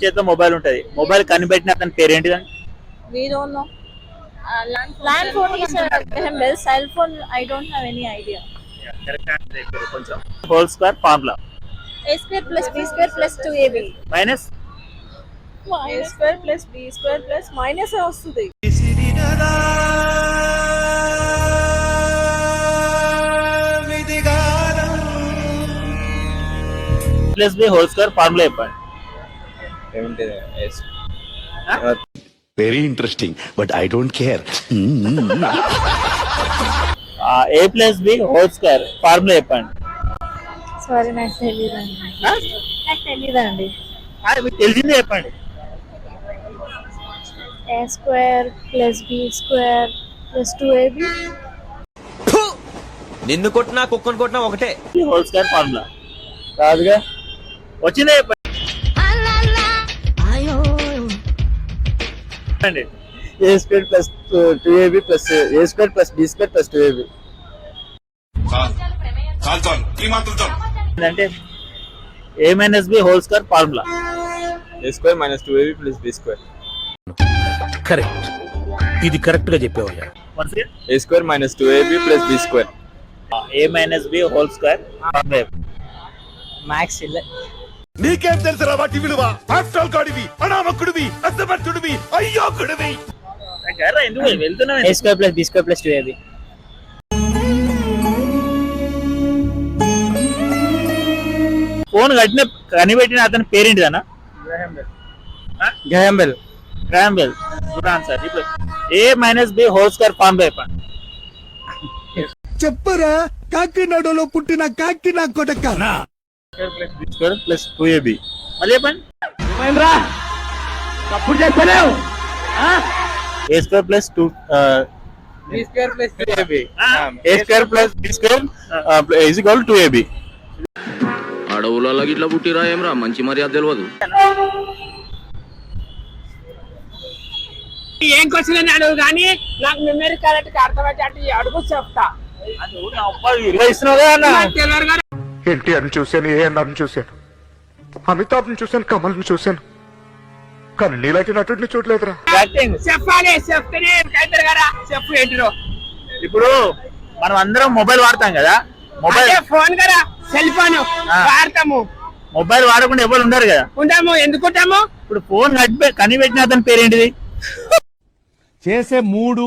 చేతిలో మొబైల్ ఉంటది. మొబైల్ కనిపెట్టిన అతని పేరు ఏంటిదండి? We don't know. Land phone is Graham Bell. Cell phone, I don't have any idea. Correct answer చెప్పారు. కొంచెం whole square formula A square plus B square plus 2AB. Minus A square plus B square plus minus వస్తుంది. Plus B whole square formula చెప్పండి. Very interesting but I don't care. A plus B whole square formula చెప్పండి. Sorry నాకు తెలియదండి. నాకు తెలియదండి. మీకు తెలిసిందే చెప్పండి. A square plus B square plus 2AB. నిన్ను కొట్టినా కుక్కను కొట్టినా ఒకటే. హోల్ స్క్వేర్ ఫార్ములా కాదుగా, వచ్చిందే చెప్పండి. A square plus 2AB plus A square plus B square plus 2AB. అంటే A minus B whole square formula. A square minus 2AB plus B square. Correct, ఇది కరెక్ట్ గా చెప్పావయ్యా. A square minus 2AB plus B square. A minus B whole square formula. Max ಇಲ್ಲ. నీకేం తెలుసురా వాటి విలువ? ఆఫ్టర్ గాడివి, అనామకుడివి, అసమర్థుడివి, అయ్యోకుడివి. ఎందుకు వెళ్తున్నావు? A square plus B square plus 2AB. ఫోన్ కనిపెట్టిన అతని పేరేంటిదన్నా? Graham Bell. Graham Bell. Good answer. ఇప్పుడు A minus B whole square formula చెప్పండి. చెప్పరా కాకినాడలో పుట్టిన కాకి నా కొడక. బి స్క్వేర్ ప్లస్ 2AB మళ్ళీ చెప్పండి. A square plus 2 B square plus 2AB. A square plus B square is equal to 2AB. అడవులలో గిట్లా పుట్టిరా ఏమరా, మంచి మర్యాద తెలియదు. ఏం క్వశ్చన్ అని అడుగు కానీ నాకు మెమరీ కరెక్ట్ అర్థమయ్యేటట్టు అడుగు చెప్తా. ఎన్టీఆర్ని చూశాను, ఏఎన్ఆర్ని చూశాను, అమితాబ్ని చూశాను, కమల్ని చూశాను, కానీ నీలాంటి నటుడిని చూడలేదురా. చెప్పాలి, చెప్తేనే అవుతారు కదా. చెప్పు ఏంటిరో. ఇప్పుడు మనం అందరం మొబైల్ వాడతాం కదా. మొబైల్ ఫోన్ కదా, సెల్ ఫోన్ వాడతాము. మొబైల్ వాడకుండా ఎవరు ఉండరు కదా. ఉంటాము, ఎందుకుంటాము? ఇప్పుడు ఫోన్ కనిపెట్టిన అతని పేరేంటిది? చేసే మూడు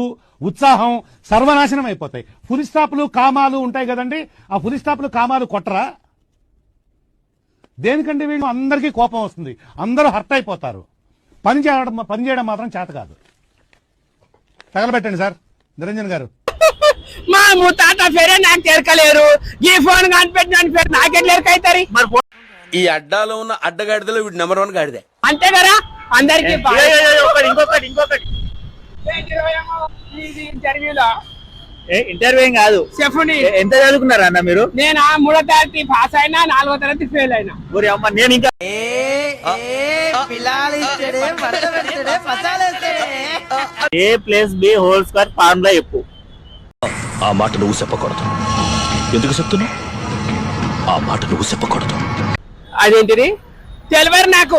ఉత్సాహం సర్వనాశనం అయిపోతాయి. ఫుల్ స్టాప్లు కామాలు ఉంటాయి కదండి, ఆ ఫుల్ స్టాప్లు కామాలు కొట్టరా? దేనికంటే వీళ్ళు అందరికీ కోపం వస్తుంది, అందరూ హర్ట్ అయిపోతారు. పని చేయడం మాత్రం చేత కాదు. తగలబెట్టండి సార్ నిరంజన్ గారు. మా ముత్తాత పేరే నాకు తెరకలేరు, ఈ ఫోన్ కనిపెట్టిన పేరు నాకెట్లా ఎరకైతారు? ఈ అడ్డాలో ఉన్న అడ్డగాడిదలో వీడు నెంబర్ 1 గాడిదే. అంతే కదా అందరికి. ఇంకొకటి ఇంటర్వ్యూలో ఇంటర్వ్యూ ఏం కాదు, చెప్పండి. ఎంత చదువుకున్నారా అన్న మీరు? నేను 3వ తరగతి పాస్ అయినా, 4వ తరగతి ఫెయిల్ అయినా. అమ్మ నేను ఇంకా A plus B whole square formula చెప్పు. ఆ మాట నువ్వు చెప్పకూడదు. ఎందుకు చెప్తున్నావు? ఆ మాట నువ్వు చెప్పకూడదు. అదేంటిది తెలియదు నాకు.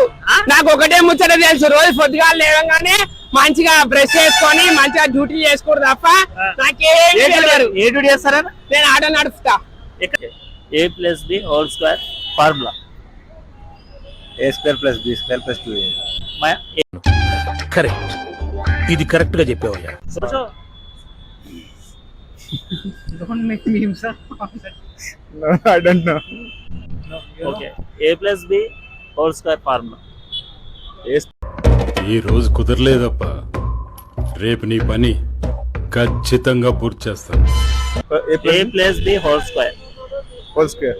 నాకు ఒకటే ముచ్చట తెలుసు, రోజు పొద్దుగా లేవగానే మంచిగా బ్రష్ చేసుకొని మంచిగా డ్యూటీ చేసుకోరు తప్ప నాకేం తెలియదు. ఏ డ్యూటీ చేస్తారా? నేను ఆటో నడుపుతా. A plus B whole square formula. A square plus B square plus 2AB. Correct, ఇది కరెక్ట్ గా చెప్పావయ్యా. No, I don't know. Okay, A plus B whole square formula. ఈ రోజు కుదరలేదప్ప, రేపు నీ పని ఖచ్చితంగా పూర్తి చేస్తాను. A plus B whole square. Whole square.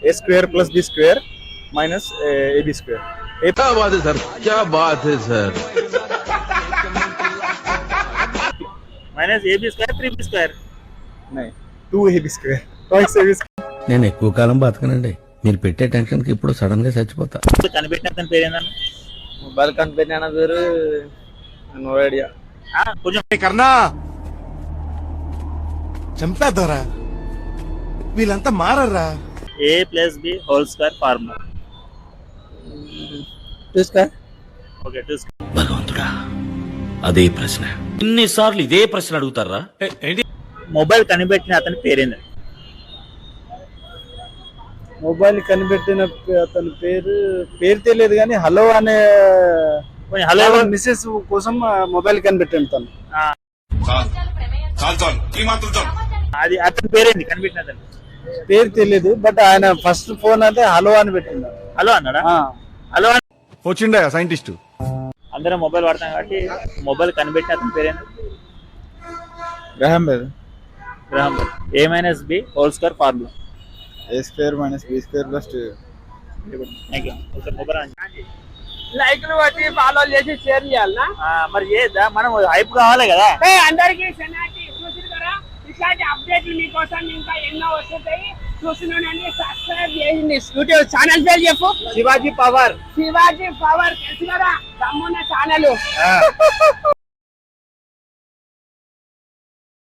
A square plus B square minus AB square. क्या बात है सर, क्या बात है sir. Minus AB square 3b square. नहीं, 2AB square. Twice AB square. నేను ఎక్కువ కాలం బతకనండి, మీరు పెట్టే టెన్షన్ కి ఇప్పుడు సడన్ గా చచ్చిపోతా. కనిపెట్టిన అతని పేరు ఏందన్న? మొబైల్ కనిపెట్టిన పేరు నో ఐడియా. కొంచెం కర్ణా చంపేద్దారా, వీళ్ళంతా మారర్రా. A plus B whole square formula. చూసుకో ఓకే టూ భగవంతుడా అదే ప్రశ్న ఇన్నిసార్లు ఇదే ప్రశ్న అడుగుతారా ఏంటి మొబైల్ కనిపెట్టిన అతని పేరేంది? మొబైల్ కనిపెట్టిన అతని పేరు తెలియదు కానీ హలో అనే హలో మిస్సెస్ కోసం మొబైల్ కనిపెట్టాను తను. అది అతని పేరేంది కనిపెట్టిన అతను? పేరు తెలియదు బట్ ఆయన ఫస్ట్ ఫోన్ అయితే హలో అని పెట్టిండు. హలో అన్నాడా? హలో అని వచ్చిండే సైంటిస్ట్. అందరం మొబైల్ వాడతాం కాబట్టి మొబైల్ కనిపెట్టిన అతని పేరేంది? Graham Bell. Graham Bell. A-B whole square formula. A² - B² + 2. Thank you. ఒకసారి మొబైల్ ఆన్ చేయి. లైక్లు కొట్టి ఫాలో చేసి షేర్ చేయాలనా? మరి చేద్దా, మనం హైప్ కావాలి కదా. అందరికి శనాటి చూసిరు కదా, ఇట్లాంటి అప్డేట్లు మీకోసం ఇంకా ఎన్నో వస్తుంటాయి. చూస్తున్నానండి, సబ్స్క్రైబ్ చేయండి. యూట్యూబ్ ఛానల్ పేరు చెప్పు. శివాజీ పవర్. శివాజీ పవర్ తెలుసు కదా, తమ్మున్న ఛానల్.